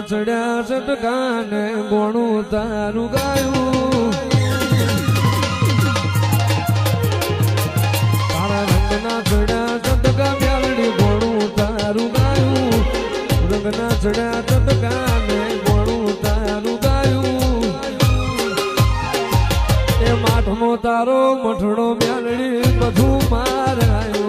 ચડ્યા સટકાને ગોણું તારું ગાયું તારા રંગના ચડ્યા સટકા મ્યાલડી ગોણું તારું ગાયું રંગના ચડ્યા સટકાને ગોણું તારું ગાયું એ માઠમો તારો મઠડો મ્યાલડી બધું મારાયું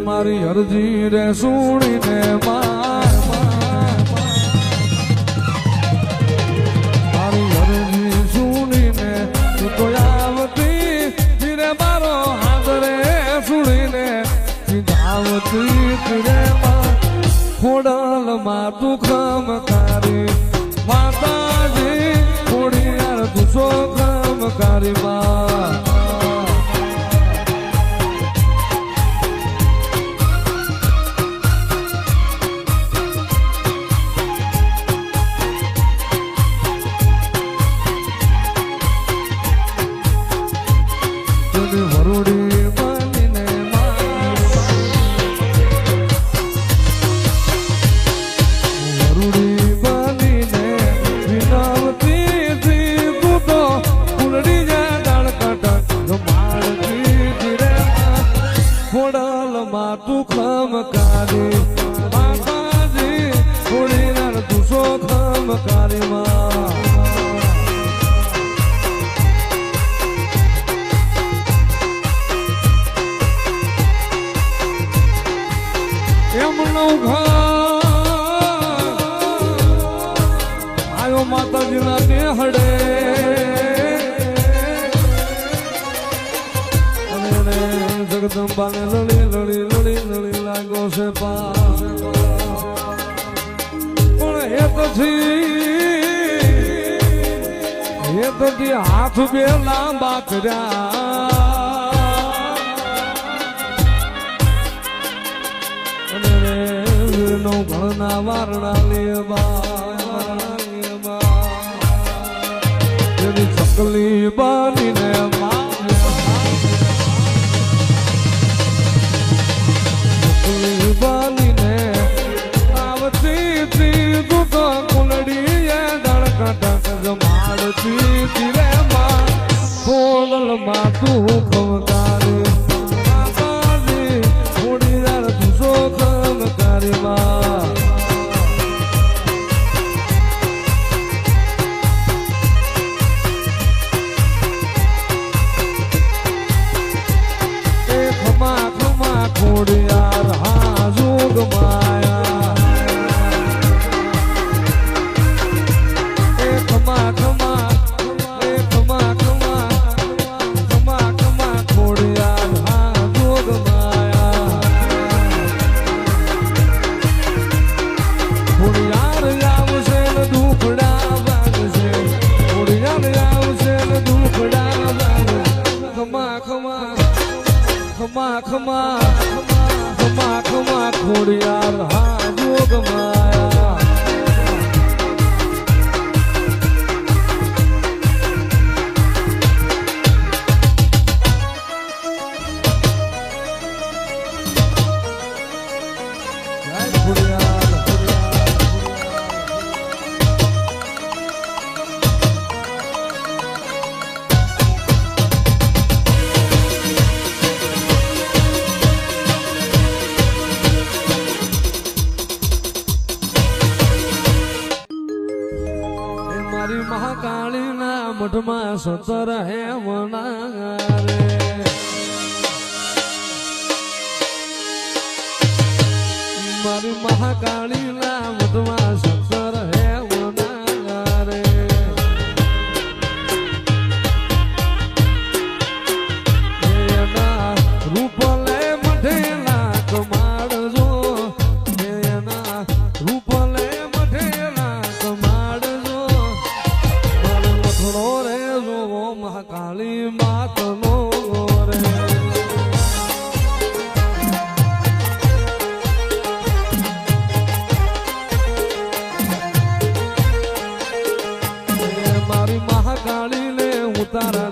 મારી અરજી રે સુણીને મારી અરજી સુણીને તું તો આવતી ધીરે મારો હાથ રે સુણીને આવતી ધીરે ખોડલમાં તું ખમકારી માતાજી થોડી યાર તું સો ખમકારી માં તું ખમકારી માતાજી થોડી વાર તું સો ખમકારી માં એમનો આયો માતાજીના નેહડે જગદંબાને લડી લડી લડી લડી લાગો છે પણ એ તો હાથ બે લાંબા કર્યા અને નો ઘણા વારણા લેવા ચકલી બનીને બાલીને આવતી તું તો કુલડી ધડકટક જમાડતી ધીરે માં ખોલમાં તું ખમકારી માતાજી થોડી યાર તું સો ખમકારી માં એ ખમા ખમા થોડી યાર માયા એ ખમા ખમા એ ખમા ખમા ખમા ખમા ખોડિયાર હા જોગ માયા ખોડિયાર આવશે ને દુખડા વાગશે ખોડિયાર આવશે ને દુખડા વાગશે ખમા ખમા ખમા ખમા ખમા ખમા ખોડિયાર હા જોગ માયા મારી મહાકાળીના મઠમાં સતર હે વનારે મારી મહાકાળીના મઠમાં સતર હે વનારે એના રૂપ લે મઠેલા કમાડજો એના રૂપ લે મઠેલા કમાડજો મારો મઠડો રે જો મહાકાળી માતનો રે મારી મહાકાળી ને ઉતારા